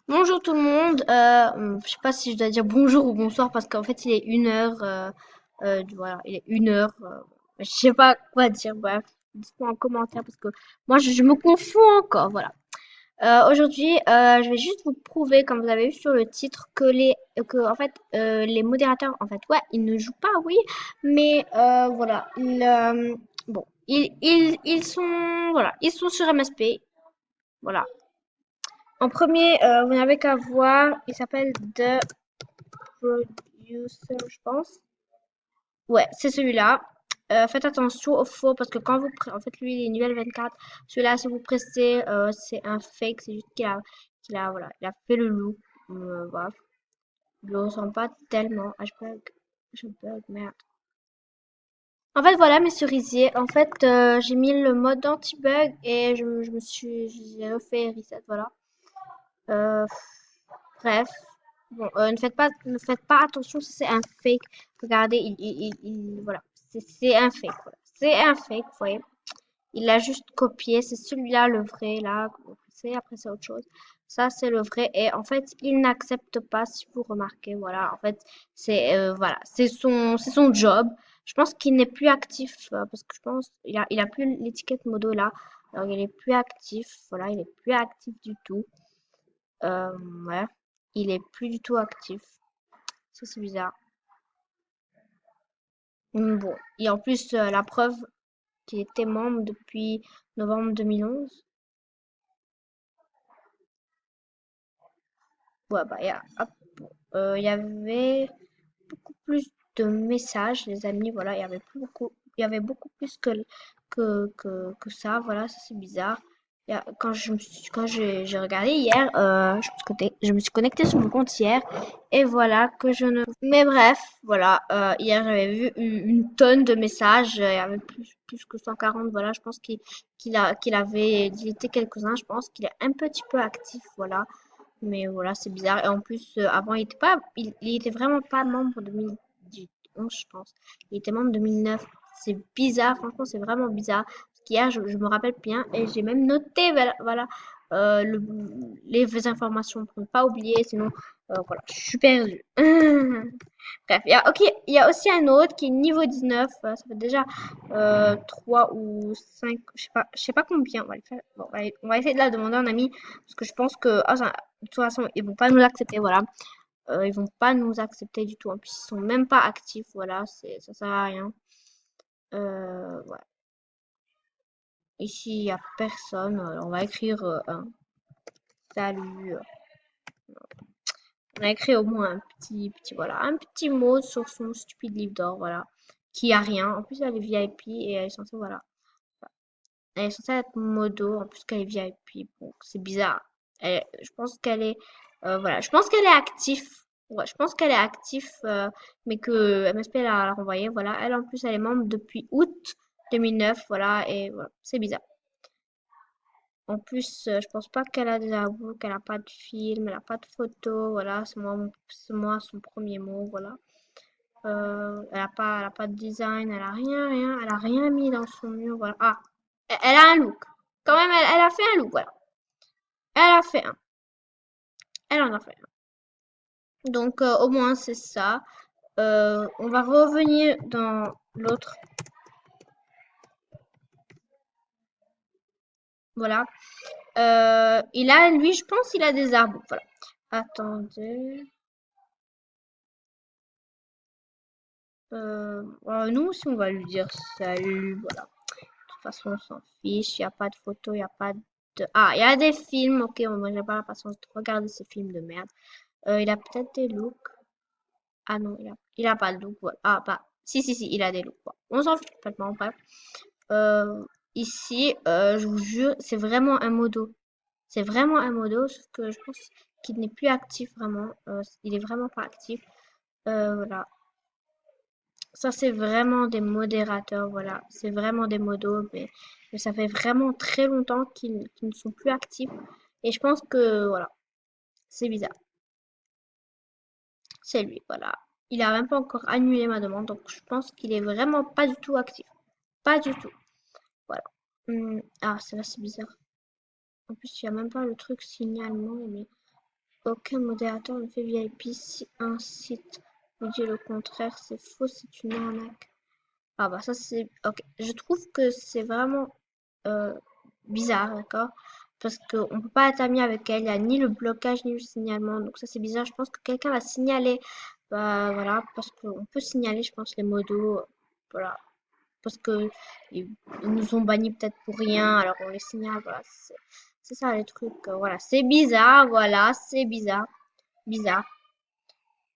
Bonjour tout le monde. Je sais pas si je dois dire bonjour ou bonsoir parce qu'en fait il est 1 heure. Voilà, il est 1 heure. Je sais pas quoi dire. Bref, dites-moi en commentaire parce que moi je me confonds encore. Voilà. Aujourd'hui, je vais juste vous prouver, comme vous avez vu sur le titre, que en fait les modérateurs, en fait, ouais, ils ne jouent pas, oui, mais voilà, bon, ils sont, voilà, ils sont sur MSP. Voilà. En premier, vous n'avez qu'à voir, il s'appelle The Producer, je pense. Ouais, c'est celui-là. Faites attention aux faux parce que quand en fait, lui, il est niveau 24. Celui-là, si vous pressez, c'est un fake. C'est juste voilà, il a fait le loup. Voilà. Je le ressens pas tellement. Ah, je bug, merde. En fait, voilà mes cerisiers. En fait, j'ai mis le mode anti-bug et j'ai refait reset, voilà. Euh, Bref, bon, ne faites pas attention si c'est un fake. Regardez, voilà, c'est un fake, voilà. C'est un fake, vous voyez. Il a juste copié, c'est celui-là le vrai, là, que vous pressez, après c'est autre chose. Ça, c'est le vrai, et en fait, il n'accepte pas, si vous remarquez, voilà, en fait, voilà, c'est son job. Je pense qu'il n'est plus actif, parce que je pense, il a plus l'étiquette modo là, alors il est plus actif, voilà, il est plus actif du tout. Ouais, il est plus du tout actif. Ça, c'est bizarre. Bon, et en plus, la preuve qu'il était membre depuis novembre 2011. Ouais, bah, hop, il y avait beaucoup plus de messages, les amis. Voilà, il y avait beaucoup plus que ça. Voilà, ça c'est bizarre. Quand j'ai regardé hier, je me suis connectée sur mon compte hier et voilà que je ne. Mais bref, voilà. Hier j'avais vu une tonne de messages. Il y avait plus que 140. Voilà, je pense qu'il avait délité quelques-uns. Je pense qu'il est un petit peu actif. Voilà. Mais voilà, c'est bizarre. Et en plus, avant, il était vraiment pas membre de 2011, je pense. Il était membre de 2009. C'est bizarre, franchement, c'est vraiment bizarre. Parce qu'hier, je me rappelle bien et j'ai même noté, voilà, les informations pour ne pas oublier, sinon, voilà, je suis perdue. Bref, ok, il y a aussi un autre qui est niveau 19. Ça fait déjà 3 ou 5, je sais pas combien. On va, le faire. Bon, on va essayer de la demander à un ami. Parce que je pense que de toute façon, ils vont pas nous accepter, voilà. Ils vont pas nous accepter du tout. En plus, ils sont même pas actifs, voilà. Ça sert à rien. Ouais. Ici, il y a personne. On va écrire un salut. On a écrit au moins voilà, un petit mot sur son stupide livre d'or, voilà. Qui a rien. En plus, elle est VIP et elle est censée, voilà. Elle est censée être modo, en plus qu'elle est VIP. Bon, c'est bizarre. Je pense qu'elle est, voilà, je pense qu'elle est active. Ouais, je pense qu'elle est active, mais que MSP l'a renvoyée. Voilà, elle en plus, elle est membre depuis août 2009. Voilà, et voilà, c'est bizarre. En plus, je pense pas qu'elle a des aveux, qu'elle a pas de film, elle a pas de photo. Voilà, c'est moi son premier mot. Voilà. Elle a pas de design, elle a rien, rien, elle a rien mis dans son mur. Voilà. Ah, elle a un look. Quand même, elle a fait un look, voilà. Elle a fait un. Elle en a fait un. Donc, au moins, c'est ça. On va revenir dans l'autre. Voilà. Lui, je pense, il a des arbres. Voilà. Attendez. Nous aussi, on va lui dire salut. Voilà. De toute façon, on s'en fiche. Il n'y a pas de photo, il n'y a pas de. Ah, il y a des films. Ok, moi, j'ai pas la patience de regarder ces films de merde. Il a peut-être des looks. Ah non, il a pas de look. Voilà. Ah, bah. Si, si, si, il a des looks. Bon, on s'en fiche complètement. Bref. Ici, je vous jure, c'est vraiment un modo. C'est vraiment un modo, sauf que je pense qu'il n'est plus actif vraiment. Il est vraiment pas actif. Voilà. Ça, c'est vraiment des modérateurs. Voilà. C'est vraiment des modos, mais ça fait vraiment très longtemps qu'ils ne sont plus actifs. Et je pense que, voilà, c'est bizarre. C'est lui, voilà. Il a même pas encore annulé ma demande, donc je pense qu'il est vraiment pas du tout actif. Pas du tout. Voilà. Ah, ça là, c'est bizarre. En plus, il n'y a même pas le truc signalement, mais... Aucun modérateur ne fait VIP si un site vous dit le contraire, c'est faux, c'est une arnaque. Ah bah ça c'est... Ok, je trouve que c'est vraiment euh, bizarre, d'accord? Parce qu'on peut pas être ami avec elle, il n'y a ni le blocage ni le signalement, donc ça c'est bizarre. Je pense que quelqu'un l'a signalé, bah voilà, parce qu'on peut signaler, je pense, les modos, voilà, parce que ils nous ont bannis peut-être pour rien, alors on les signale, voilà, c'est ça les trucs, voilà, c'est bizarre, voilà, c'est bizarre, bizarre,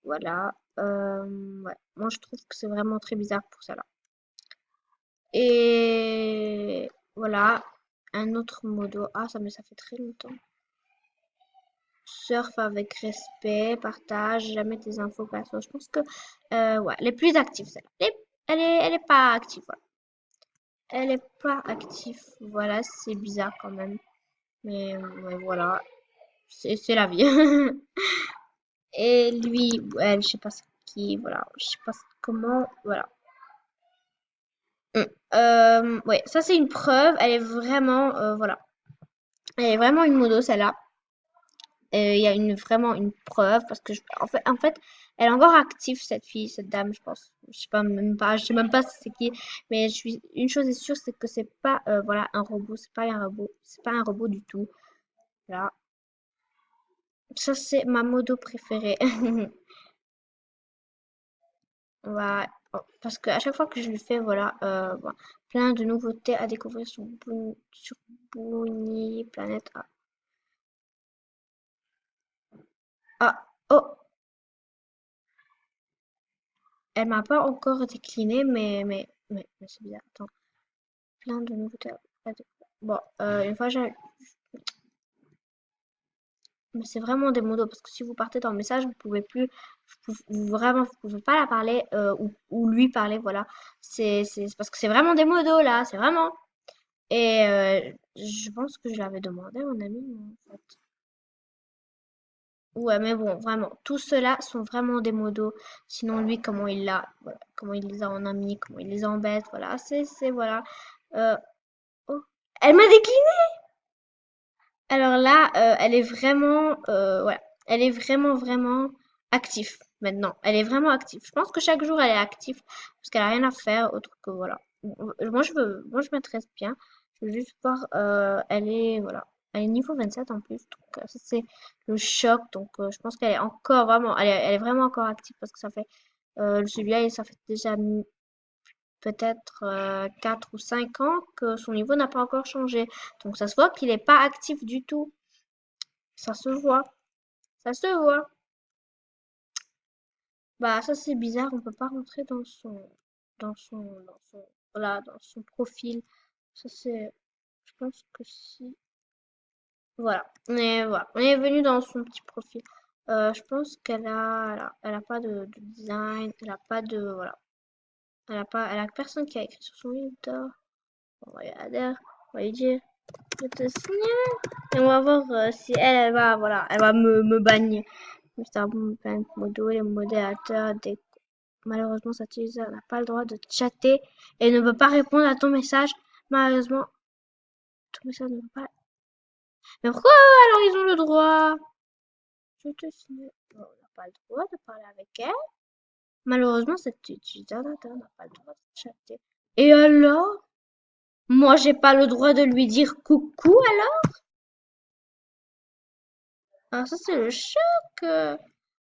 voilà, ouais. Moi je trouve que c'est vraiment très bizarre pour ça là. Et voilà, un autre modo. Ah, ça, mais ça fait très longtemps. Surf avec respect, partage, jamais tes infos perso. Je pense que, ouais, elle est plus active, celle-là. Elle est pas active, voilà. Elle est pas active, voilà, c'est bizarre quand même. Mais ouais, voilà, c'est la vie. Et lui, ouais, je sais pas ce qui, voilà, je sais pas comment, voilà. Ouais, ça c'est une preuve, elle est vraiment, voilà. Elle est vraiment une modo, celle-là. Il y a vraiment une preuve parce que en fait, elle est encore active cette fille, cette dame, je pense. Je sais même pas c'est qui, mais une chose est sûre, c'est que c'est pas voilà un robot, c'est pas un robot du tout. Voilà, ça c'est ma modo préférée. Voilà. Parce que à chaque fois que je lui fais voilà voilà, plein de nouveautés à découvrir sur Boony Planète. Ah, ah, oh, elle m'a pas encore décliné, mais c'est bizarre. Attends. Plein de nouveautés à découvrir. Bon, une fois j'ai... Mais c'est vraiment des modos, parce que si vous partez dans le message, vous pouvez plus... vraiment, vous pouvez pas la parler ou lui parler, voilà. C'est parce que c'est vraiment des modos, là, c'est vraiment... Et je pense que je l'avais demandé à mon ami, en fait. Ouais, mais bon, vraiment, tous ceux-là sont vraiment des modos. Sinon, lui, comment il l'a, voilà, comment il les a en ami, comment il les embête, voilà, voilà. Euh, oh, elle m'a décliné! Alors là, elle est vraiment, voilà, elle est vraiment active maintenant. Elle est vraiment active. Je pense que chaque jour, elle est active parce qu'elle a rien à faire autre que voilà. Moi, je m'intéresse bien. Je veux juste voir, elle est, voilà, elle est niveau 27 en plus. Donc, ça, c'est le choc. Donc, je pense qu'elle est encore vraiment, elle est vraiment encore active parce que ça fait, celui-là, ça fait déjà peut-être 4 ou 5 ans que son niveau n'a pas encore changé. Donc, ça se voit qu'il n'est pas actif du tout. Ça se voit, ça se voit. Bah ça c'est bizarre, on peut pas rentrer voilà, dans son profil. Ça c'est, je pense que si, voilà. Mais voilà, on est venu dans son petit profil. Je pense elle a pas de design, elle a pas de, voilà, elle a personne qui a écrit sur son livre d'or. On va y aller, on va lui dire, je te signale. Et on va voir si elle va, voilà, elle va me bannir. Mr. Boom, Planet Modo, les modérateurs des... Malheureusement, cet utilisateur n'a pas le droit de chatter et ne peut pas répondre à ton message. Malheureusement, ton message ne peut pas... Mais pourquoi alors ils ont le droit? Je te signale. On n'a pas le droit de parler avec elle. Malheureusement, cet utilisateur n'a pas le droit de chatter. Et alors? Moi, j'ai pas le droit de lui dire coucou alors? Alors ça, c'est le choc.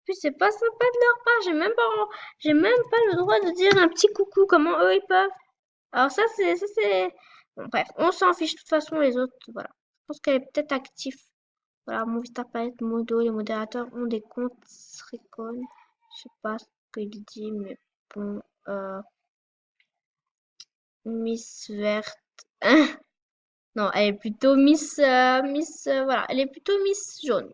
Puis c'est pas sympa de leur part. J'ai même pas le droit de dire un petit coucou. Comment eux ils peuvent? Alors ça c'est, bon, bref, on s'en fiche de toute façon les autres. Voilà, je pense qu'elle est peut-être active. Voilà, Movistar Planet, Modo, les modérateurs ont des comptes Recon. Je sais pas ce qu'il dit, mais bon, Miss Verte. Non, elle est plutôt voilà, elle est plutôt Miss Jaune,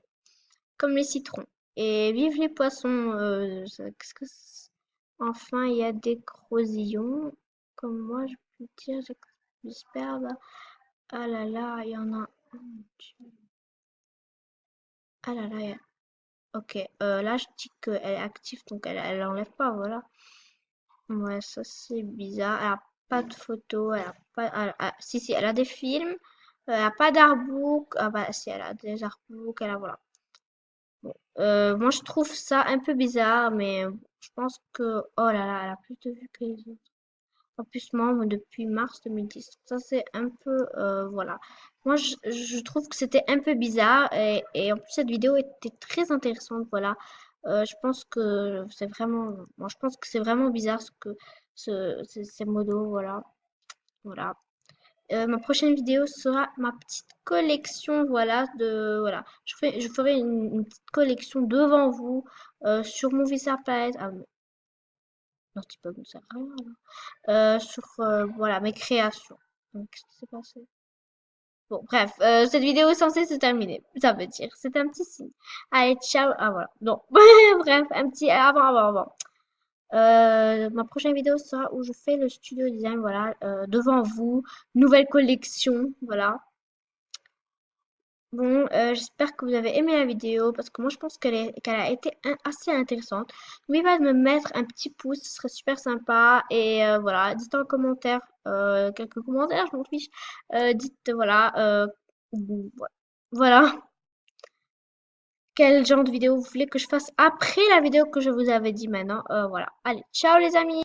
comme les citrons. Et vive les poissons. Qu'est-ce que enfin, il y a des crozillons. Comme moi, je peux dire, j'espère. Ah là là, il y en a. Oh mon Dieu. Ah là là, ok. Là, je dis qu'elle est active, donc elle enlève pas, voilà. Ouais, ça c'est bizarre. Elle a pas de photos, elle a pas. Si, si, elle a des films. Elle a pas d'artbook. Ah bah si, elle a des artbooks, elle a voilà. Bon, moi, je trouve ça un peu bizarre, mais je pense que, oh là là, elle a plus de vues que les autres. En plus, moi, depuis mars 2010. Ça, c'est un peu, voilà. Moi, je trouve que c'était un peu bizarre et en plus, cette vidéo était très intéressante, voilà. Je pense que c'est vraiment, moi, je pense que c'est vraiment bizarre ce que, ces modos, voilà. Voilà. Ma prochaine vidéo sera ma petite collection, voilà, voilà. Je ferai une petite collection devant vous sur mon Palette. Ah, non, tu peux me sert à rien, là. Sur, voilà, mes créations. Donc, qu'est-ce qui s'est passé? Bon, bref, cette vidéo est censée se terminer. Ça veut dire, c'est un petit signe. Allez, ciao. Ah, voilà. Non. Bref, un petit avant. Ma prochaine vidéo sera où je fais le studio design, voilà, devant vous. Nouvelle collection, voilà. Bon, j'espère que vous avez aimé la vidéo parce que moi je pense qu'elle a été assez intéressante. N'oubliez pas de me mettre un petit pouce, ce serait super sympa. Et voilà, dites en commentaire, quelques commentaires, je m'en fiche. Dites, voilà, voilà, quel genre de vidéo vous voulez que je fasse après la vidéo que je vous avais dit maintenant. Voilà, allez, ciao les amis!